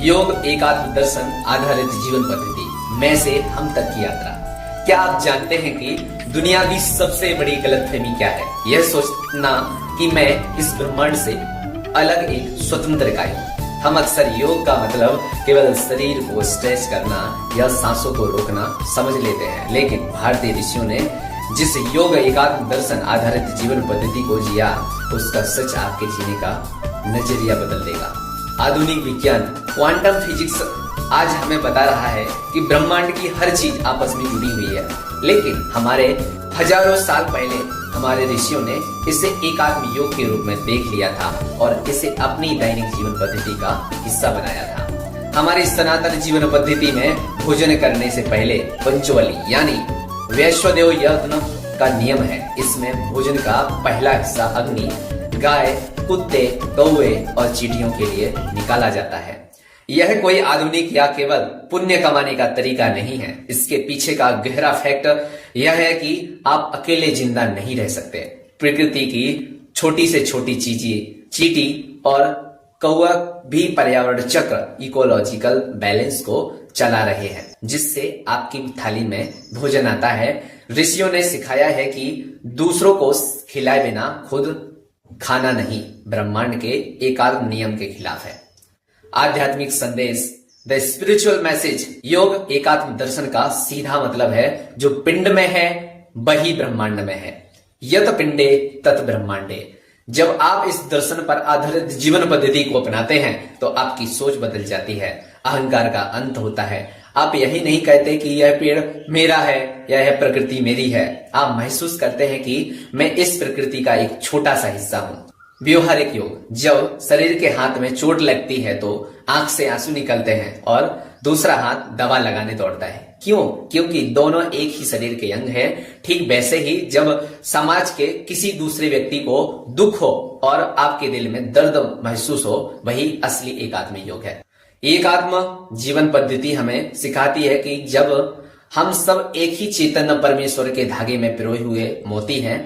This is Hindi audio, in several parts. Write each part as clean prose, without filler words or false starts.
योग एक आत्मदर्शन आधारित जीवन पद्धति में से हम तक की यात्रा। क्या आप जानते हैं कि दुनिया की सबसे बड़ी गलतफहमी क्या है? यह सोचना कि मैं इस ब्रह्मांड से अलग एक स्वतंत्र इकाई हूँ। हम अक्सर योग का मतलब केवल शरीर को स्ट्रेच करना या सांसों को रोकना समझ लेते हैं, लेकिन भारतीय ऋषियों ने जिस योग एकात्म दर्शन आधारित जीवन पद्धति को जिया, उसका सच आपके जीने का नजरिया बदल देगा। आधुनिक विज्ञान क्वांटम फिजिक्स आज हमें बता रहा है कि ब्रह्मांड की हर चीज आपस में जुड़ी हुई है, लेकिन हमारे हजारों साल पहले हमारे ऋषियों ने इसे एकात्म योग के रूप में देख लिया था और इसे अपनी दैनिक जीवन पद्धति का हिस्सा बनाया था। हमारी सनातन जीवन पद्धति में भोजन करने से पहले पंचवली यानी वैश्वदेव यज्ञ का नियम है। इसमें भोजन का पहला हिस्सा अग्नि, गाय, कुत्ते, कौवे और चींटियों के लिए निकाला जाता है। यह कोई आधुनिक या केवल पुण्य कमाने का तरीका नहीं है। इसके पीछे का गहरा फैक्ट यह है कि आप अकेले जिंदा नहीं रह सकते। प्रकृति की छोटी से छोटी चीजें, चींटी और कौवा भी पर्यावरण चक्र इकोलॉजिकल बैलेंस को चला रहे हैं, जिससे आपकी थाली में भोजन आता है। ऋषियों ने सिखाया है कि दूसरों को खिलाए बिना खुद खाना नहीं ब्रह्मांड के एकात्म नियम के खिलाफ है। आध्यात्मिक संदेश, द स्पिरिचुअल मैसेज। योग एकात्म दर्शन का सीधा मतलब है जो पिंड में है वही ब्रह्मांड में है। यत पिंडे तत् ब्रह्मांडे। जब आप इस दर्शन पर आधारित जीवन पद्धति को अपनाते हैं तो आपकी सोच बदल जाती है, अहंकार का अंत होता है। आप यही नहीं कहते कि यह पेड़ मेरा है या यह प्रकृति मेरी है। आप महसूस करते हैं कि मैं इस प्रकृति का एक छोटा सा हिस्सा हूँ। व्यवहारिक योग, जब शरीर के हाथ में चोट लगती है तो आंख से आंसू निकलते हैं और दूसरा हाथ दवा लगाने दौड़ता है। क्यों? क्योंकि दोनों एक ही शरीर के अंग हैं। ठीक वैसे ही जब समाज के किसी दूसरे व्यक्ति को दुख हो और आपके दिल में दर्द महसूस हो, वही असली एकात्म योग है। एकात्म जीवन पद्धति हमें सिखाती है कि जब हम सब एक ही चैतन्य परमेश्वर के धागे में पिरोए हुए मोती हैं,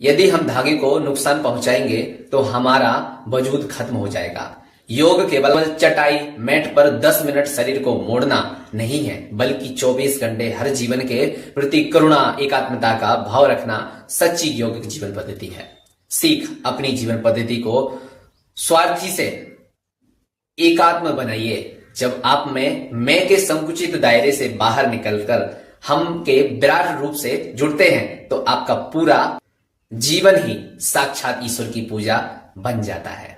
यदि हम धागे को नुकसान पहुंचाएंगे तो हमारा वजूद खत्म हो जाएगा। योग केवल चटाई मैट पर 10 मिनट शरीर को मोड़ना नहीं है, बल्कि 24 घंटे हर जीवन के प्रति करुणा, एकात्मता का भाव रखना सच्ची योगिक जीवन पद्धति है। सीख अपनी जीवन पद्धति को स्वार्थी से एकात्म बनाइए। जब आप में मैं के संकुचित दायरे से बाहर निकलकर हम के विराट रूप से जुड़ते हैं तो आपका पूरा जीवन ही साक्षात ईश्वर की पूजा बन जाता है।